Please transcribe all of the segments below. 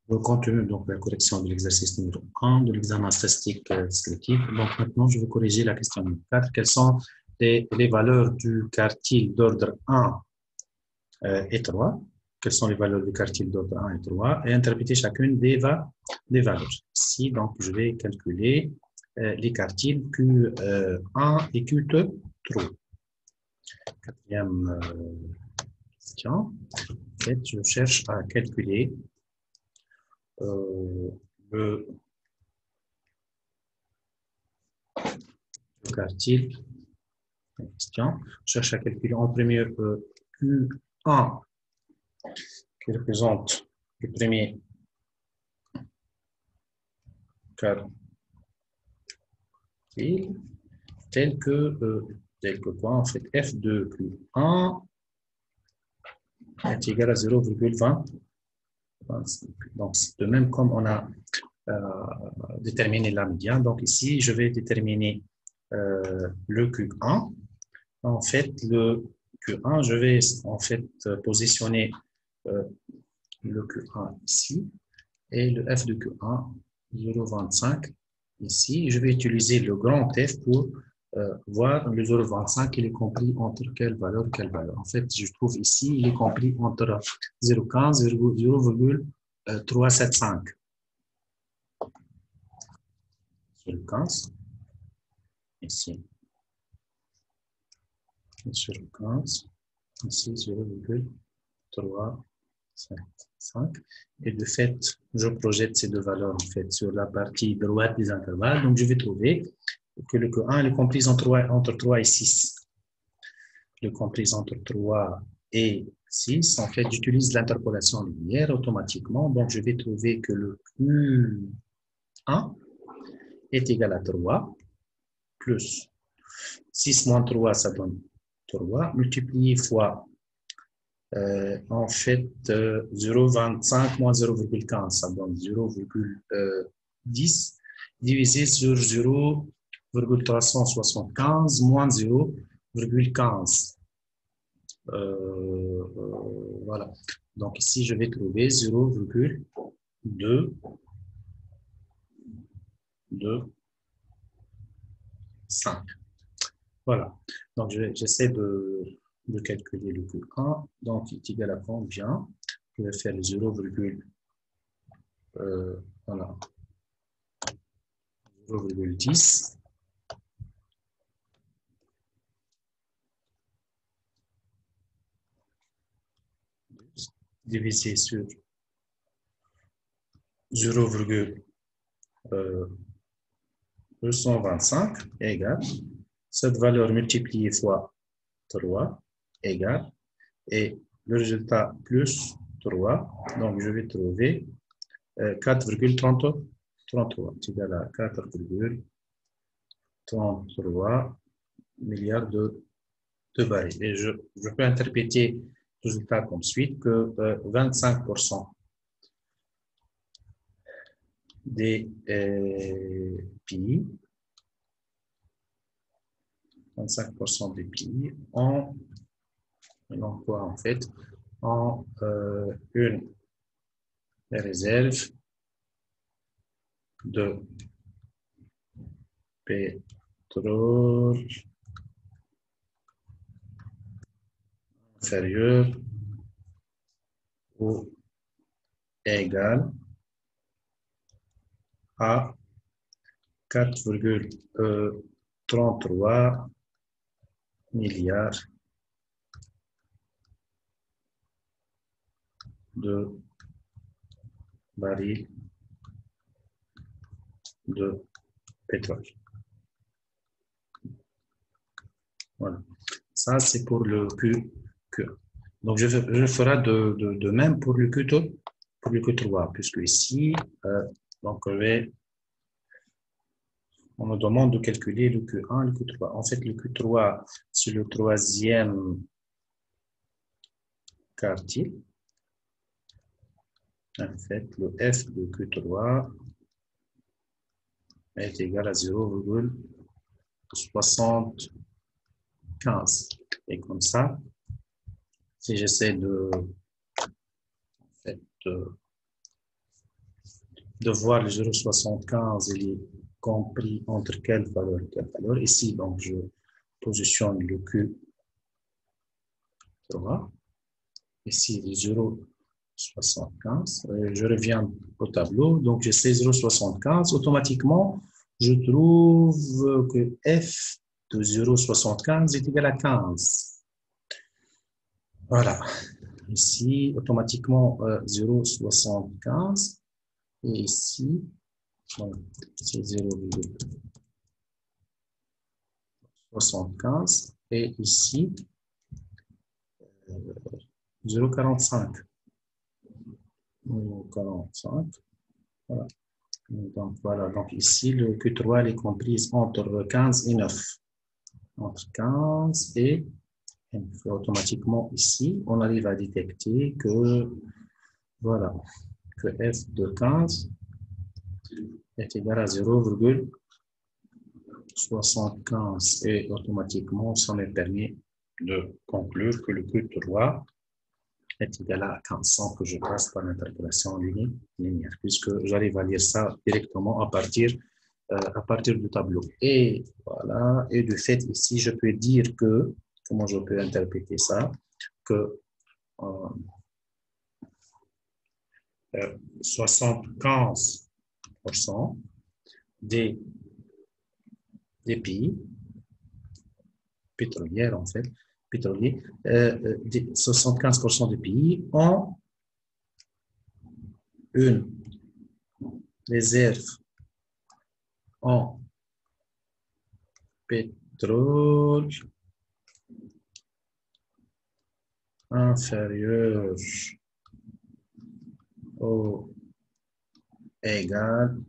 Le contenu, donc la correction de l'exercice numéro 1 de l'examen statistique descriptif. Donc maintenant, je vais corriger la question numéro 4. Quelles sont les valeurs du quartile d'ordre 1 et 3? Quelles sont les valeurs du quartile d'ordre 1 et 3? Et interpréter chacune des valeurs. Ici, donc, je vais calculer les quartiles Q1 et Q2. Quatrième question. En fait, je cherche à calculer le quartile. Question. Je cherche à calculer en premier Q1 qui représente le premier quartile tel que quoi en fait f de Q1 est égal à 0,20. Donc, de même comme on a déterminé la médiane, donc ici, je vais déterminer le Q1. En fait, le Q1, je vais en fait positionner le Q1 ici et le f de Q1, 0,25 ici. Je vais utiliser le grand F pour voir le 0,25, il est compris entre quelle valeur et quelle valeur. En fait, je trouve ici, il est compris entre 0,15 et 0,375. 0,15 ici. 0,15 ici, 0,375. Et de fait, je projette ces deux valeurs en fait sur la partie droite des intervalles. Donc, je vais trouver que le Q1 est compris entre 3 et 6. Le compris entre 3 et 6. En fait, j'utilise l'interpolation linéaire automatiquement. Donc, je vais trouver que le Q1 est égal à 3 plus 6 moins 3, ça donne 3, multiplié fois en fait 0,25 moins 0,15, ça donne 0,10 divisé sur 0,375 moins 0,15. Voilà. Donc ici, je vais trouver 0,225. Voilà. Donc j'essaie de calculer le Q1. Donc il est égal à combien? Je vais faire le 0,10. Divisé sur 0,225 égale cette valeur multipliée fois 3 égale et le résultat plus 3. Donc je vais trouver 4,33 égal à 4,33 milliards de barils. Et je peux interpréter le résultat comme suit que 25% des pays, 25% des pays ont quoi en fait, ont une réserve de pétrole inférieure ou égale à 4,33 milliards de barils de pétrole. Voilà. Ça, c'est pour le Q. Donc, je ferai de même pour le Q2, pour le Q3, puisque ici, donc, on me demande de calculer le Q1 et le Q3. En fait, le Q3, c'est le troisième quartile. En fait, le F de Q3 est égal à 0,75. Et comme ça, si j'essaie de de voir le 0,75, il est compris entre quelle valeur et quelle valeur. Ici, donc, je positionne le Q3. Ici, le 0,75. Je reviens au tableau. Donc, j'ai 0,75. Automatiquement, je trouve que F de 0,75 est égal à 15. Voilà. Ici, automatiquement, 0,75. Et ici, c'est 0,75. Et ici, 0,45. 0,45. Voilà. Donc, voilà. Donc, ici, le Q3 est comprise entre 15 et 9. Entre 15 et 9. Automatiquement, ici, on arrive à détecter que, voilà, que F de 15 est égal à 0,75. Et automatiquement, ça me permet de conclure que le Q3 est égal à 15 sans que je passe par l'interpolation linéaire, puisque j'arrive à lire ça directement à partir du tableau. Et voilà, et de fait, ici, je peux dire que, comment je peux interpréter ça, que 75% des pays pétroliers, en fait, 75% des pays ont une réserve en pétrole inférieure ou égale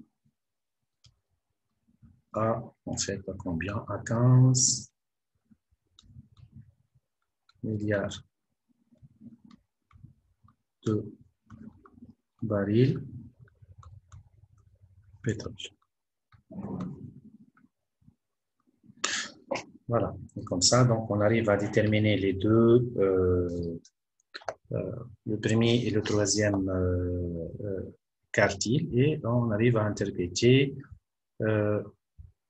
à, en fait, à combien? À 15 milliards de barils pétrole. Voilà, et comme ça, donc on arrive à déterminer les deux, le premier et le troisième quartile, et on arrive à interpréter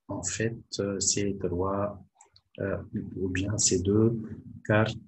en fait ces trois ou bien ces deux quartiles.